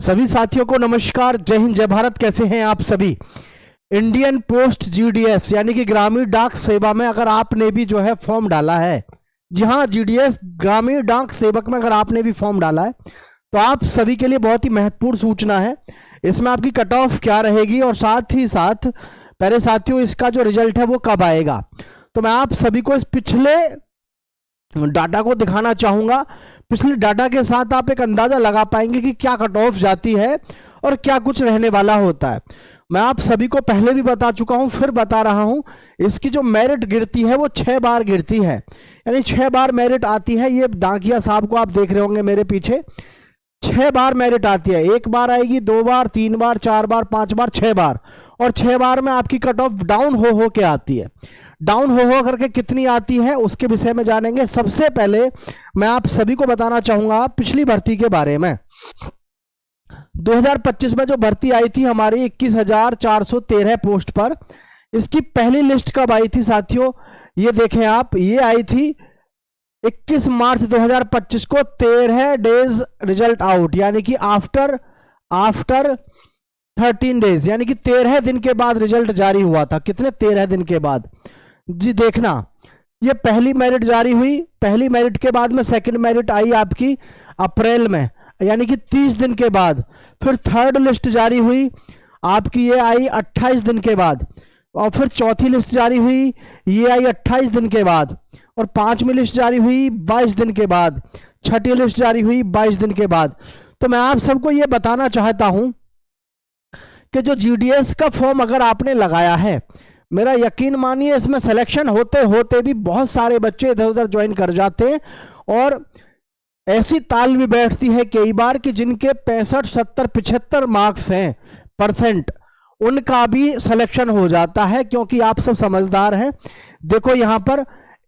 सभी साथियों को नमस्कार, जय हिंद, जय भारत। कैसे हैं आप सभी। इंडियन पोस्ट जीडीएस यानी कि ग्रामीण डाक सेवा में अगर आपने भी जो है फॉर्म डाला है, जी हाँ, जीडीएस ग्रामीण डाक सेवक में अगर आपने भी फॉर्म डाला है तो आप सभी के लिए बहुत ही महत्वपूर्ण सूचना है। इसमें आपकी कट ऑफ क्या रहेगी और साथ ही साथ पहले साथियों इसका जो रिजल्ट है वो कब आएगा, तो मैं आप सभी को इस पिछले डाटा को दिखाना चाहूंगा। पिछले डाटा के साथ आप एक अंदाजा लगा पाएंगे कि क्या कट ऑफ जाती है और क्या कुछ रहने वाला होता है। मैं आप सभी को पहले भी बता चुका हूं, फिर बता रहा हूं, इसकी जो मेरिट गिरती है वो 6 बार गिरती है, यानी 6 बार मेरिट आती है। ये डाकिया साहब को आप देख रहे होंगे मेरे पीछे, 6 बार मेरिट आती है। 1 बार आएगी, 2 बार, 3 बार, 4 बार, 5 बार, 6 बार, और 6 बार में आपकी कट ऑफ डाउन हो के आती है। डाउन हो करके कितनी आती है उसके विषय में जानेंगे। सबसे पहले मैं आप सभी को बताना चाहूंगा पिछली भर्ती के बारे में। 2025 में जो भर्ती आई थी हमारी 21,413 पोस्ट पर, इसकी पहली लिस्ट कब आई थी साथियों, ये देखें आप, ये आई थी 21 मार्च 2025 को, 13 डेज रिजल्ट आउट, यानी कि आफ्टर 13 डेज, यानी कि 13 दिन के बाद रिजल्ट जारी हुआ था। कितने? 13 दिन के बाद। जी देखना, ये पहली मेरिट जारी हुई, पहली मेरिट के बाद में सेकंड मेरिट आई आपकी अप्रैल में, यानी कि 30 दिन के बाद। फिर थर्ड लिस्ट जारी हुई आपकी, ये आई 28 दिन के बाद, और फिर चौथी लिस्ट जारी हुई, ये आई 28 दिन के बाद, और 5वीं लिस्ट जारी हुई 22 दिन के बाद, छठी लिस्ट जारी हुई 22 दिन के बाद। तो मैं आप सबको ये बताना चाहता हूं कि जो जीडीएस का फॉर्म अगर आपने लगाया है, मेरा यकीन मानिए इसमें सिलेक्शन होते होते भी बहुत सारे बच्चे इधर उधर ज्वाइन कर जाते हैं, और ऐसी ताल भी बैठती है कई बार कि जिनके 65, 70, 75 मार्क्स हैं परसेंट, उनका भी सिलेक्शन हो जाता है। क्योंकि आप सब समझदार हैं। देखो यहां पर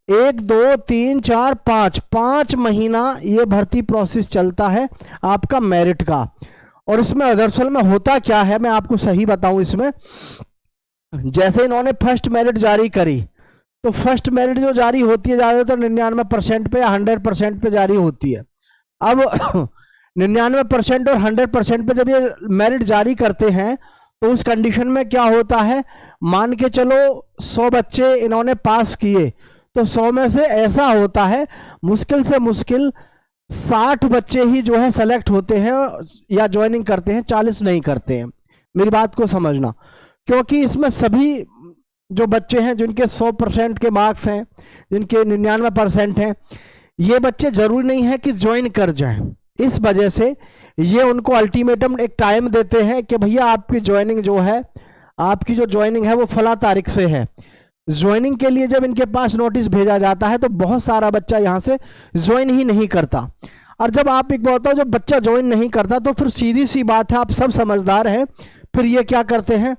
1, 2, 3, 4, 5 महीना ये भर्ती प्रोसेस चलता है आपका मेरिट का। और इसमें दरअसल में होता क्या है, मैं आपको सही बताऊं। इसमें जैसे इन्होंने फर्स्ट मेरिट जारी करी, तो फर्स्ट मेरिट जो जारी होती है ज़्यादातर 99% पे या 100% पे जारी होती है। अब 99% और 100% पे जब ये मेरिट जारी करते हैं तो उस कंडीशन में क्या होता है, मान के चलो 100 बच्चे इन्होंने पास किए, तो 100 में से ऐसा होता है मुश्किल से मुश्किल 60 बच्चे ही जो है सेलेक्ट होते हैं या ज्वाइनिंग करते हैं, 40 नहीं करते हैं। मेरी बात को समझना, क्योंकि इसमें सभी जो बच्चे हैं जिनके 100% के मार्क्स हैं, जिनके 99% हैं, ये बच्चे जरूरी नहीं है कि ज्वाइन कर जाएं। इस वजह से ये उनको अल्टीमेटम एक टाइम देते हैं कि भैया आपकी ज्वाइनिंग जो है, आपकी जो ज्वाइनिंग है वो फला तारीख से है। ज्वाइनिंग के लिए जब इनके पास नोटिस भेजा जाता है तो बहुत सारा बच्चा यहाँ से ज्वाइन ही नहीं करता। और जब आप एक बात बताओ, जब बच्चा ज्वाइन नहीं करता तो फिर सीधी सी बात है, आप सब समझदार हैं, फिर ये क्या करते हैं,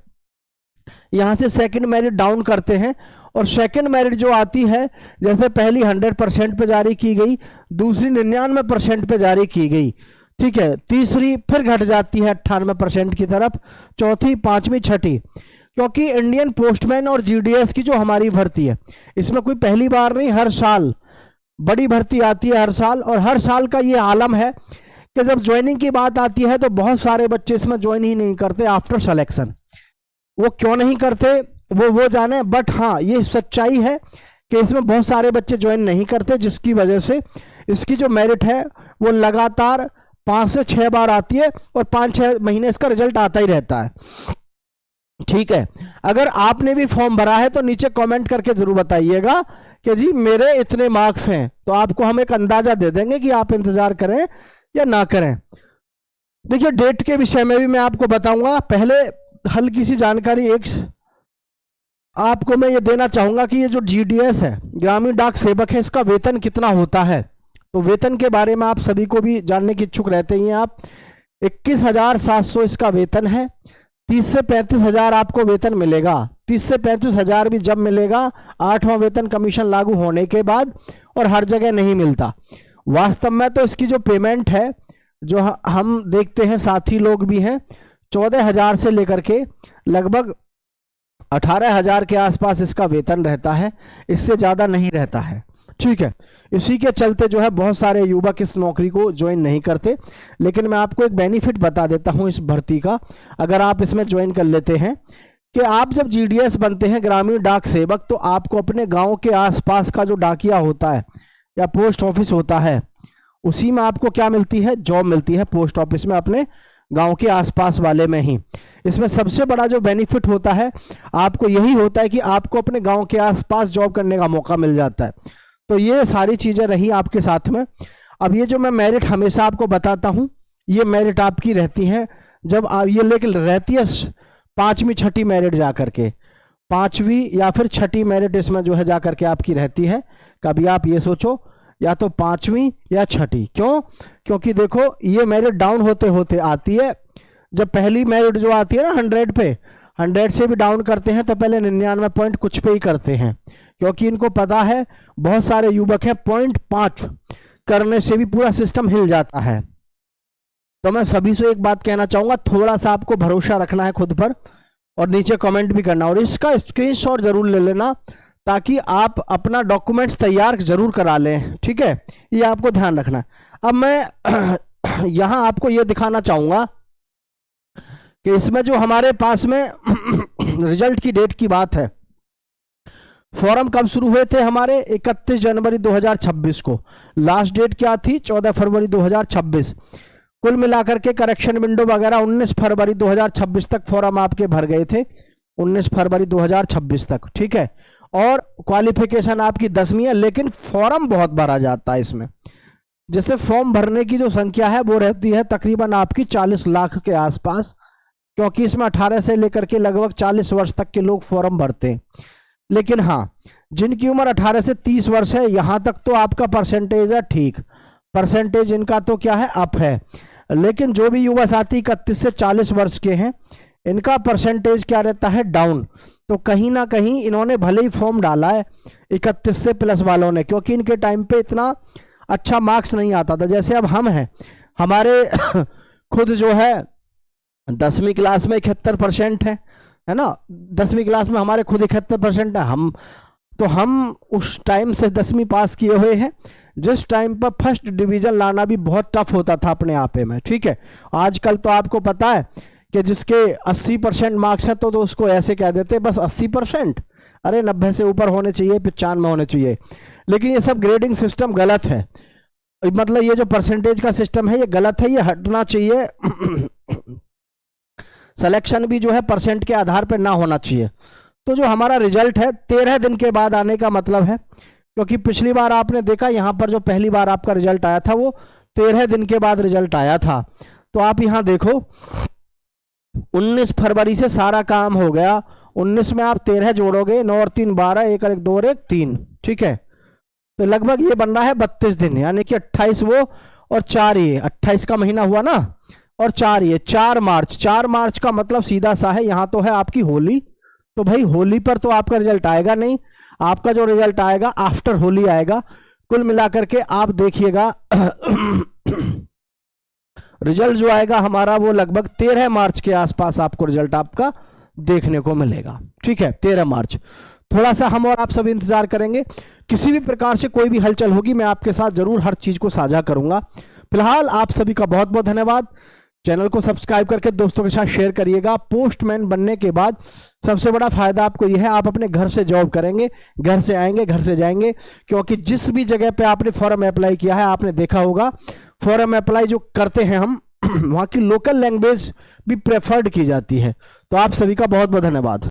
यहाँ से सेकंड मेरिट डाउन करते हैं। और सेकंड मेरिट जो आती है, जैसे पहली 100% पे जारी की गई, दूसरी 99% पे जारी की गई, ठीक है, तीसरी फिर घट जाती है 98% की तरफ, चौथी, 5वीं, छठी। क्योंकि इंडियन पोस्टमैन और जीडीएस की जो हमारी भर्ती है, इसमें कोई पहली बार नहीं, हर साल बड़ी भर्ती आती है हर साल। और हर साल का ये आलम है कि जब ज्वाइनिंग की बात आती है तो बहुत सारे बच्चे इसमें ज्वाइन ही नहीं करते आफ्टर सिलेक्शन। वो क्यों नहीं करते वो जाने, बट हाँ ये सच्चाई है कि इसमें बहुत सारे बच्चे ज्वाइन नहीं करते, जिसकी वजह से इसकी जो मेरिट है वो लगातार 5 से 6 बार आती है और 5-6 महीने इसका रिजल्ट आता ही रहता है। ठीक है, अगर आपने भी फॉर्म भरा है तो नीचे कमेंट करके जरूर बताइएगा कि जी मेरे इतने मार्क्स हैं, तो आपको हम एक अंदाजा दे देंगे कि आप इंतजार करें या ना करें। देखिए डेट के विषय में भी मैं आपको बताऊंगा। पहले हल्की सी जानकारी एक आपको मैं ये देना चाहूंगा कि ये जो जीडीएस है, ग्रामीण डाक सेवक है, इसका वेतन कितना होता है। तो वेतन के बारे में आप सभी को भी जानने की इच्छुक रहते ही हैं आप। 21,700 इसका वेतन है। 30 से 35 हजार आपको वेतन मिलेगा। 30 से 35 हजार भी जब मिलेगा 8वां वेतन कमीशन लागू होने के बाद, और हर जगह नहीं मिलता। वास्तव में तो इसकी जो पेमेंट है, जो हम देखते हैं साथी लोग भी हैं, 14,000 से लेकर के लगभग 18,000 के आसपास इसका वेतन रहता है, इससे ज़्यादा नहीं रहता है। ठीक है, इसी के चलते जो है बहुत सारे युवक इस नौकरी को ज्वाइन नहीं करते। लेकिन मैं आपको एक बेनिफिट बता देता हूं इस भर्ती का, अगर आप इसमें ज्वाइन कर लेते हैं, कि आप जब जीडीएस बनते हैं ग्रामीण डाक सेवक, तो आपको अपने गांव के आसपास का जो डाकिया होता है या पोस्ट ऑफिस होता है, उसी में आपको क्या मिलती है, जॉब मिलती है पोस्ट ऑफिस में, अपने गांव के आसपास वाले में ही। इसमें सबसे बड़ा जो बेनिफिट होता है आपको यही होता है कि आपको अपने गांव के आसपास जॉब करने का मौका मिल जाता है। तो ये सारी चीज़ें रही आपके साथ में। अब ये जो मैं मेरिट हमेशा आपको बताता हूँ, ये मेरिट आपकी रहती है जब आप ये, लेकिन रहती है 5वीं 6ठी मेरिट जा करके, 5वीं या फिर 6ठी मेरिट इसमें जो है जा करके आपकी रहती है। कभी आप ये सोचो या तो 5वीं या 6ठी, क्यों? क्योंकि देखो ये मेरिट डाउन होते होते आती है। जब पहली मेरिट जो आती है ना 100 पे, 100 से भी डाउन करते हैं तो पहले 99 पॉइंट कुछ पे ही करते हैं, क्योंकि इनको पता है बहुत सारे युवक हैं 0.5 करने से भी पूरा सिस्टम हिल जाता है। तो मैं सभी से एक बात कहना चाहूँगा, थोड़ा सा आपको भरोसा रखना है खुद पर, और नीचे कमेंट भी करना, और इसका स्क्रीनशॉट जरूर ले लेना ताकि आप अपना डॉक्यूमेंट्स तैयार जरूर करा लें। ठीक है, ये आपको ध्यान रखना है। अब मैं यहाँ आपको ये दिखाना चाहूँगा कि इसमें जो हमारे पास में रिजल्ट की डेट की बात है, फॉर्म कब शुरू हुए थे हमारे, 31 जनवरी 2026 को। लास्ट डेट क्या थी, 14 फरवरी 2026। कुल मिलाकर के करेक्शन विंडो वगैरह 19 फरवरी 2026 तक फॉर्म आपके भर गए थे, 19 फरवरी 2026 तक। ठीक है, और क्वालिफिकेशन आपकी 10वीं है, लेकिन फॉर्म बहुत भरा जाता है इसमें। जैसे फॉर्म भरने की जो संख्या है वो रहती है तकरीबन आपकी 40 लाख के आसपास, क्योंकि इसमें 18 से लेकर के लगभग 40 वर्ष तक के लोग फॉर्म भरते हैं। लेकिन हाँ, जिनकी उम्र 18 से 30 वर्ष है, यहाँ तक तो आपका परसेंटेज है ठीक, परसेंटेज इनका तो क्या है, अप है। लेकिन जो भी युवा साथी 31 से 40 वर्ष के हैं, इनका परसेंटेज क्या रहता है, डाउन। तो कहीं ना कहीं इन्होंने भले ही फॉर्म डाला है 31 से प्लस वालों ने, क्योंकि इनके टाइम पे इतना अच्छा मार्क्स नहीं आता था। जैसे अब हम हैं, हमारे खुद जो है 10वीं क्लास में 71% है ना, 10वीं क्लास में हमारे खुद 71% है। हम उस टाइम से 10वीं पास किए हुए हैं, जिस टाइम पर फर्स्ट डिवीजन लाना भी बहुत टफ होता था अपने आप में। ठीक है, आजकल तो आपको पता है कि जिसके 80% मार्क्स है तो उसको ऐसे कह देते बस 80%, अरे 90 से ऊपर होने चाहिए, 95 होने चाहिए। लेकिन ये सब ग्रेडिंग सिस्टम गलत है, मतलब ये जो परसेंटेज का सिस्टम है ये गलत है, ये हटना चाहिए। सिलेक्शन भी जो है परसेंट के आधार पर ना होना चाहिए। तो जो हमारा रिजल्ट है 13 दिन के बाद आने का मतलब है, क्योंकि पिछली बार आपने देखा यहाँ पर जो पहली बार आपका रिजल्ट आया था वो 13 दिन के बाद रिजल्ट आया था। तो आप यहाँ देखो 19 फरवरी से सारा काम हो गया, 19 में आप 13 जोड़ोगे, 9 और 3 12, 1 और 1 2 और 1 3। ठीक है, तो लगभग ये बन रहा है 32 दिन, यानी कि 28 वो और 4 ये, 28 का महीना हुआ ना, और 4 ये 4 मार्च। 4 मार्च का मतलब सीधा सा है, यहाँ तो है आपकी होली। तो भाई होली पर तो आपका रिजल्ट आएगा नहीं, आपका जो रिजल्ट आएगा आफ्टर होली आएगा। कुल मिलाकर के आप देखिएगा रिजल्ट जो आएगा हमारा वो लगभग 13 मार्च के आसपास आपको रिजल्ट आपका देखने को मिलेगा। ठीक है, 13 मार्च। थोड़ा सा हम और आप सब इंतजार करेंगे, किसी भी प्रकार से कोई भी हलचल होगी मैं आपके साथ जरूर हर चीज को साझा करूंगा। फिलहाल आप सभी का बहुत बहुत धन्यवाद। चैनल को सब्सक्राइब करके दोस्तों के साथ शेयर करिएगा। पोस्टमैन बनने के बाद सबसे बड़ा फायदा आपको यह है, आप अपने घर से जॉब करेंगे, घर से आएंगे, घर से जाएंगे। क्योंकि जिस भी जगह पे आपने फॉर्म अप्लाई किया है, आपने देखा होगा फॉर्म अप्लाई जो करते हैं हम वहाँ की लोकल लैंग्वेज भी प्रेफर्ड की जाती है। तो आप सभी का बहुत बहुत धन्यवाद।